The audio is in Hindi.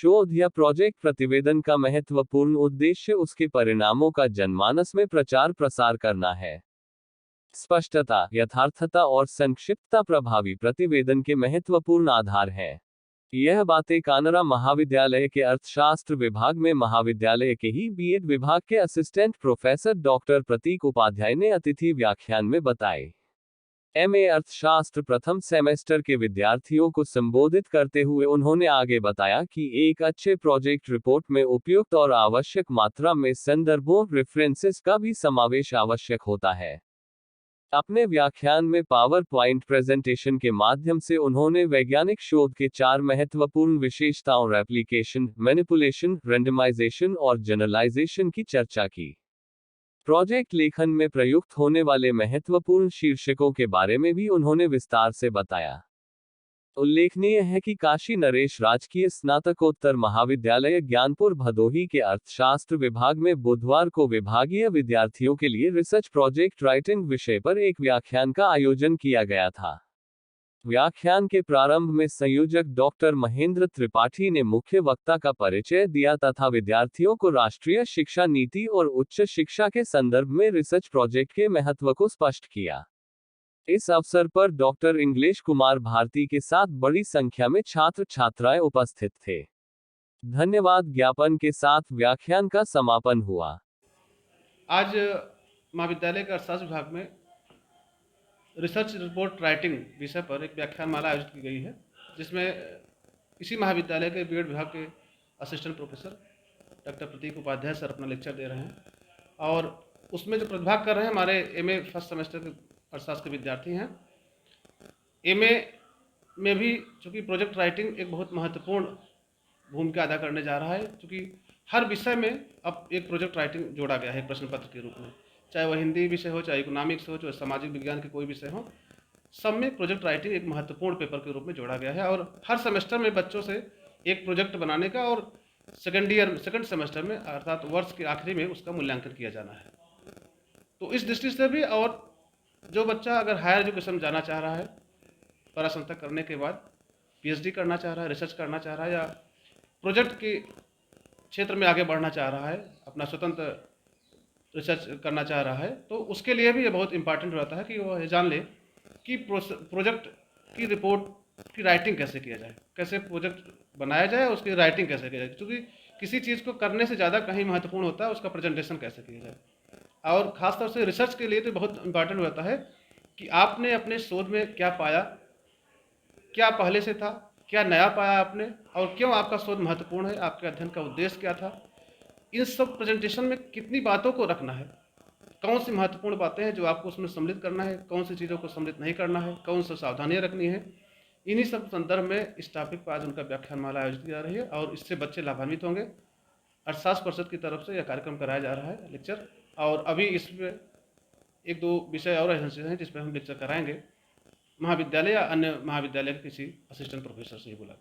शोध या प्रोजेक्ट प्रतिवेदन का महत्वपूर्ण उद्देश्य उसके परिणामों का जनमानस में प्रचार प्रसार करना है। स्पष्टता, यथार्थता और संक्षिप्तता प्रभावी प्रतिवेदन के महत्वपूर्ण आधार हैं। यह बातें कानरा महाविद्यालय के अर्थशास्त्र विभाग में महाविद्यालय के ही बीएड विभाग के असिस्टेंट प्रोफेसर डॉक्टर प्रतीक उपाध्याय ने अतिथि व्याख्यान में बताए। एमए अर्थशास्त्र प्रथम सेमेस्टर के विद्यार्थियों को संबोधित करते हुए उन्होंने आगे बताया कि एक अच्छे प्रोजेक्ट रिपोर्ट में उपयुक्त और आवश्यक मात्रा में संदर्भों रेफरेंसेस का भी समावेश आवश्यक होता है। अपने व्याख्यान में पावर पॉइंट प्रेजेंटेशन के माध्यम से उन्होंने वैज्ञानिक शोध के 4 महत्वपूर्ण विशेषताओं रेप्लिकेशन, मैनिपुलेशन, रेंडमाइजेशन और जनरलाइजेशन की चर्चा की। प्रोजेक्ट लेखन में प्रयुक्त होने वाले महत्वपूर्ण शीर्षकों के बारे में भी उन्होंने विस्तार से बताया। उल्लेखनीय है कि काशी नरेश राजकीय स्नातकोत्तर महाविद्यालय ज्ञानपुर भदोही के अर्थशास्त्र विभाग में बुधवार को विभागीय विद्यार्थियों के लिए रिसर्च प्रोजेक्ट राइटिंग विषय पर एक व्याख्यान का आयोजन किया गया था। व्याख्यान के प्रारंभ में संयोजक डॉक्टर महेंद्र त्रिपाठी ने मुख्य वक्ता का परिचय दिया तथा विद्यार्थियों को राष्ट्रीय शिक्षा नीति और उच्च शिक्षा के संदर्भ में रिसर्च प्रोजेक्ट के महत्व को स्पष्ट किया। इस अवसर पर डॉक्टर इंग्लेश कुमार भारती के साथ बड़ी संख्या में छात्र छात्राएं उपस्थित थे। धन्यवाद ज्ञापन के साथ व्याख्यान का समापन हुआ। आज महाविद्यालय के अर्थशास्त्र विभाग में रिसर्च रिपोर्ट राइटिंग विषय पर एक व्याख्यान माला आयोजित की गई है, जिसमें इसी महाविद्यालय के बीएड विभाग के असिस्टेंट प्रोफेसर डॉक्टर प्रतीक उपाध्याय सर अपना लेक्चर दे रहे हैं। और उसमें जो प्रतिभाग कर रहे हैं हमारे एमए फर्स्ट सेमेस्टर के अर्थशास्त्र के विद्यार्थी हैं। एमए में भी चूँकि प्रोजेक्ट राइटिंग एक बहुत महत्वपूर्ण भूमिका अदा करने जा रहा है, क्योंकि हर विषय में अब एक प्रोजेक्ट राइटिंग जोड़ा गया है एक प्रश्न पत्र के रूप में, चाहे वह हिंदी विषय हो, चाहे इकोनॉमिक्स हो, चाहे सामाजिक विज्ञान के कोई विषय हो, सब में प्रोजेक्ट राइटिंग एक महत्वपूर्ण पेपर के रूप में जोड़ा गया है। और हर सेमेस्टर में बच्चों से एक प्रोजेक्ट बनाने का और सेकेंड सेमेस्टर में अर्थात वर्ष के आखिरी में उसका मूल्यांकन किया जाना है। तो इस दृष्टि से भी, और जो बच्चा अगर हायर एजुकेशन जाना चाह रहा है, परास्नातक करने के बाद पीएचडी करना चाह रहा है, रिसर्च करना चाह रहा है, या प्रोजेक्ट के क्षेत्र में आगे बढ़ना चाह रहा है, अपना स्वतंत्र रिसर्च करना चाह रहा है, तो उसके लिए भी ये बहुत इंपॉर्टेंट रहता है कि वो ये जान ले कि प्रोजेक्ट की रिपोर्ट की राइटिंग कैसे किया जाए, कैसे प्रोजेक्ट बनाया जाए, उसकी राइटिंग कैसे की जाए। क्योंकि किसी चीज़ को करने से ज़्यादा कहीं महत्वपूर्ण होता है उसका प्रेजेंटेशन कैसे किया जाए। और ख़ासतौर से रिसर्च के लिए तो बहुत इंपॉर्टेंट होता है कि आपने अपने शोध में क्या पाया, क्या पहले से था, क्या नया पाया आपने, और क्यों आपका शोध महत्वपूर्ण है, आपके अध्ययन का उद्देश्य क्या था। इन सब प्रेजेंटेशन में कितनी बातों को रखना है, कौन सी महत्वपूर्ण बातें हैं जो आपको उसमें सम्मिलित करना है, कौन सी चीज़ों को सम्मिलित नहीं करना है, कौन सी सावधानियाँ रखनी है। इन्हीं सब संदर्भ में इस टॉपिक पर आज उनका व्याख्यान माला आयोजित की जा रही है और इससे बच्चे लाभान्वित होंगे। अर्थशास्त्र परिषद की तरफ से यह कार्यक्रम कराया जा रहा है लेक्चर, और अभी इसमें 1-2 विषय और ऐसे हैं जिस पर हम लेक्चर कराएंगे। महाविद्यालय या अन्य महाविद्यालय के किसी असिस्टेंट प्रोफेसर से ही बुला